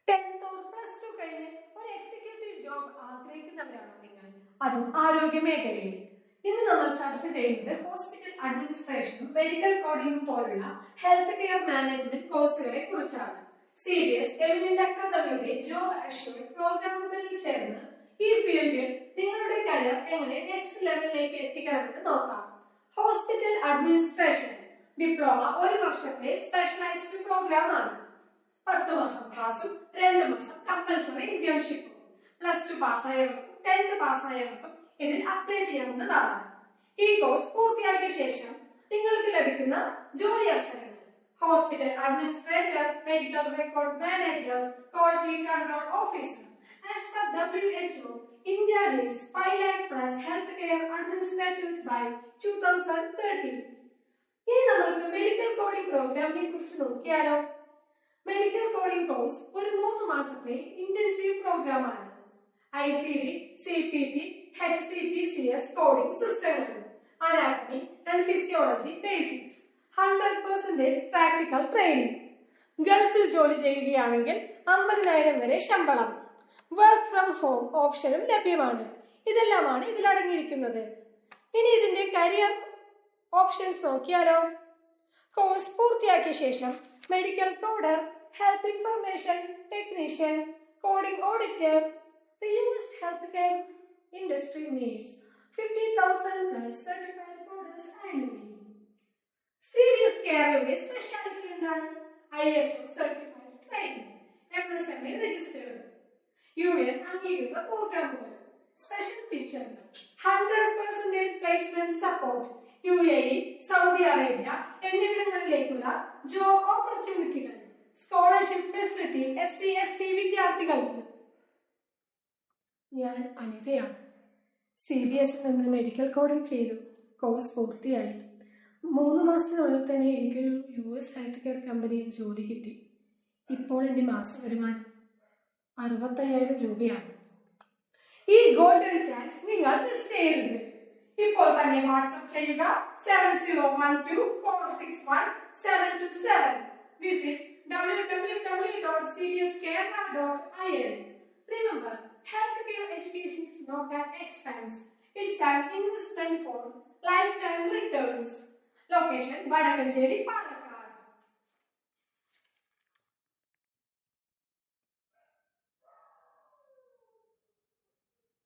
10th or +2 കഴിഞ്ഞ് ഒരു executive job ആഗ്രഹിക്കുന്നവരാണോ നിങ്ങൾ? അതും ആരോഗ്യ മേഖലയിൽ. ഇന്ന് നമ്മൾ ചർച്ച ചെയ്യുന്നത് ഹോസ്പിറ്റൽ അഡ്മിനിസ്ട്രേഷനും മെഡിക്കൽ കോഡിംഗും പോലുള്ള ഹെൽത്ത് കെയർ മാനേജ്മെന്റ് കോഴ്സുകളെ കുറിച്ചാണ്. CBS എമിനന്റ് അക്കാദമിയുടെ ജോബ് അഷ്യൂർഡ് പ്രോഗ്രാമുകളിൽ ചേർന്ന് ഈ ഫീൽഡിൽ നിങ്ങളുടെ കരിയർ എങ്ങനെ നെക്സ്റ്റ് ലെവലിലേക്ക് എത്തിക്കണമെന്ന് നോക്കാം. ഹോസ്പിറ്റൽ അഡ്മിനിസ്ട്രേഷൻ ഡിപ്ലോമ 1 വർഷത്തെ സ്പെഷ്യലൈസ്ഡ് പ്രോഗ്രാം ആണ്. 10 മാസം ക്ലാസും 2 മാസം കമ്പൽസറി ഇന്റേൺഷിപ്പും. +2 പാസ്സായവർക്കും 10th പാസ്സായവർക്കും ഇതിൽ അപ്ലൈ ചെയ്യാവുന്നതാണ്. ഈ കോഴ്സ് പൂർത്തിയാക്കിയ ശേഷം നിങ്ങൾക്ക് ലഭിക്കുന്ന ജോലി അവസരങ്ങൾ: hospital administrator, medical record manager, quality control officer. As per WHO, India needs 5 lakh plus healthcare administrators by 2030. ഇനി നമുക്ക് മെഡിക്കൽ കോഡിംഗ് പ്രോഗ്രാമിനെ കുറിച്ച് നോക്കിയാലോ? മെഡിക്കൽ കോഡിംഗ് കോഴ്സ് ഒരു 3 മാസത്തെ ഇന്റൻസീവ് പ്രോഗ്രാമാണ്. ICD, CPT, HCPCS കോഡിംഗ് സിസ്റ്റങ്ങൾ, anatomy and physiology basics, 100% practical training. ഗൾഫിൽ ജോലി ചെയ്യുകയാണെങ്കിൽ 50,000 വരെ ശമ്പളം. വർക്ക് ഫ്രം ഹോം ഓപ്ഷനും ലഭ്യമാണ്. ഇതെല്ലാമാണ് ഇതിൽ അടങ്ങിയിരിക്കുന്നത്. ഇനി ഇതിന്റെ കരിയർ ഓപ്ഷൻസ് നോക്കിയാലോ? കോഴ്സ് പൂർത്തിയാക്കിയ ശേഷം medical coder, health information technician, coding auditor. The US healthcare industry needs 50,000 plus certified coders annually. CBS കേരളയുടെ സ്പെഷ്യാലിറ്റി എന്താണ്? ISO certified training, MSME registered, UN അംഗീകൃത പ്രോഗ്രാമുകൾ. സ്പെഷ്യൽ ഫീച്ചറുകൾ: 100% placement support, UAE, Saudi Arabia എന്നിവിടങ്ങളിലേക്കുള്ള job ഓപ്പർച്യൂണിറ്റികൾ, scholarship facility SC ST വിദ്യാർത്ഥികൾക്ക്. ഞാൻ അനിതയാണ്. CBS നിന്ന് മെഡിക്കൽ കോഡിംഗ് ചെയ്തു. കോഴ്സ് പൂർത്തിയായി. 3 മാസത്തിനുള്ളിൽ തന്നെ എനിക്കൊരു US ഹെൽത്ത് കെയർ കമ്പനിയിൽ ജോലി കിട്ടി. ഇപ്പോൾ എൻ്റെ മാസ വരുമാനം 65,000 രൂപയാണ്. ഈ ഗോൾഡൻ ചാൻസ് നിങ്ങൾ മിസ് ചെയ്യരുത്. ഇപ്പോൾ തന്നെ വാട്സ്ആപ്പ് ചെയ്യുക 7012461727. Visit www.cbskerala.in. Remember, healthcare education is not an expense. It's an investment for lifetime returns. Location: Vadakancheri, Palakkad.